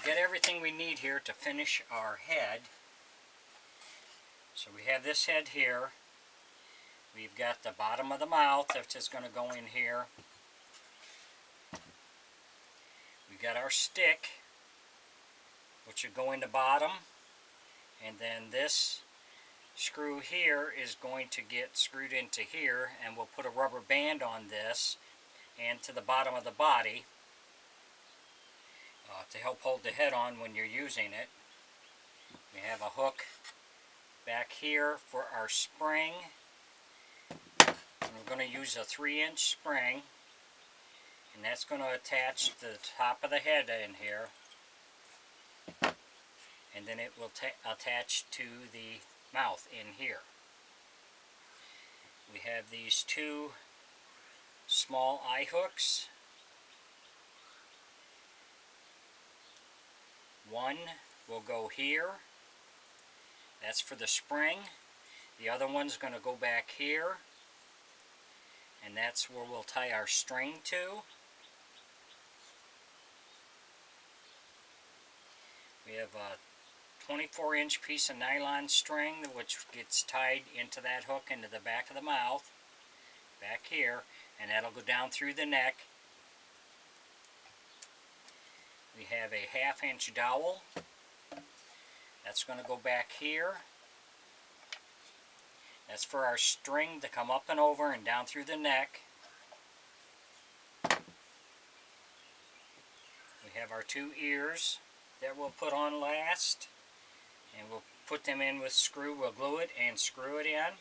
get everything we need here to finish our head. So we have this head here. We've got the bottom of the mouth that's just going to go in here. We've got our stick, which should go in the bottom. And then this screw here is going to get screwed into here, and we'll put a rubber band on this and to the bottom of the body to help hold the head on when you're using it. We have a hook back here for our spring, and we're going to use a 3-inch spring, and that's going to attach to the top of the head in here, and then it will attach to the mouth in here. We have these 2 small eye hooks. One will go here. That's for the spring. The other one's going to go back here, and that's where we'll tie our string to. We have a 24-inch piece of nylon string which gets tied into that hook into the back of the mouth, back here, and that'll go down through the neck. We have a 1/2-inch dowel. That's going to go back here. That's for our string to come up and over and down through the neck. We have our 2 ears that we'll put on last, and we'll put them in with screw. We'll glue it and screw it in.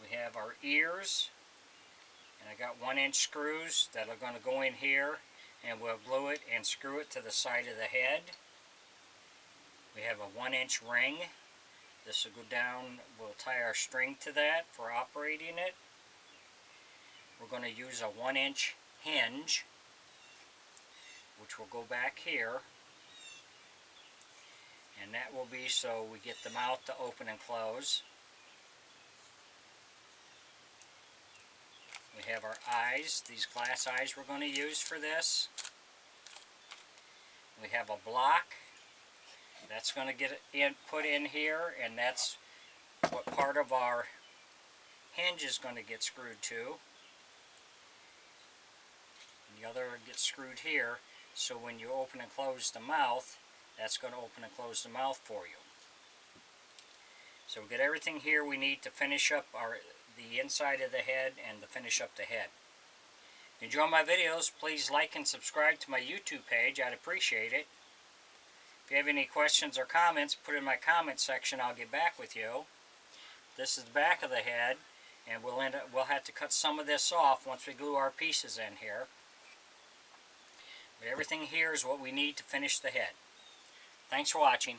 We have our ears, and I got 1-inch screws that are going to go in here, and we'll glue it and screw it to the side of the head. We have a 1-inch ring. This will go down. We'll tie our string to that for operating it. We're going to use a 1-inch hinge, which will go back here, and that will be so we get the mouth to open and close. We have our eyes, these glass eyes we're going to use for this. We have a block that's going to get put in here, and that's what part of our hinge is going to get screwed to. And the other gets screwed here, so when you open and close the mouth, that's going to open and close the mouth for you. So we get everything here we need to finish up the inside of the head and to finish up the head. If you enjoy my videos, please like and subscribe to my YouTube page. I'd appreciate it. If you have any questions or comments, put it in my comment section. I'll get back with you. This is the back of the head, and we'll have to cut some of this off once we glue our pieces in here. But everything here is what we need to finish the head. Thanks for watching.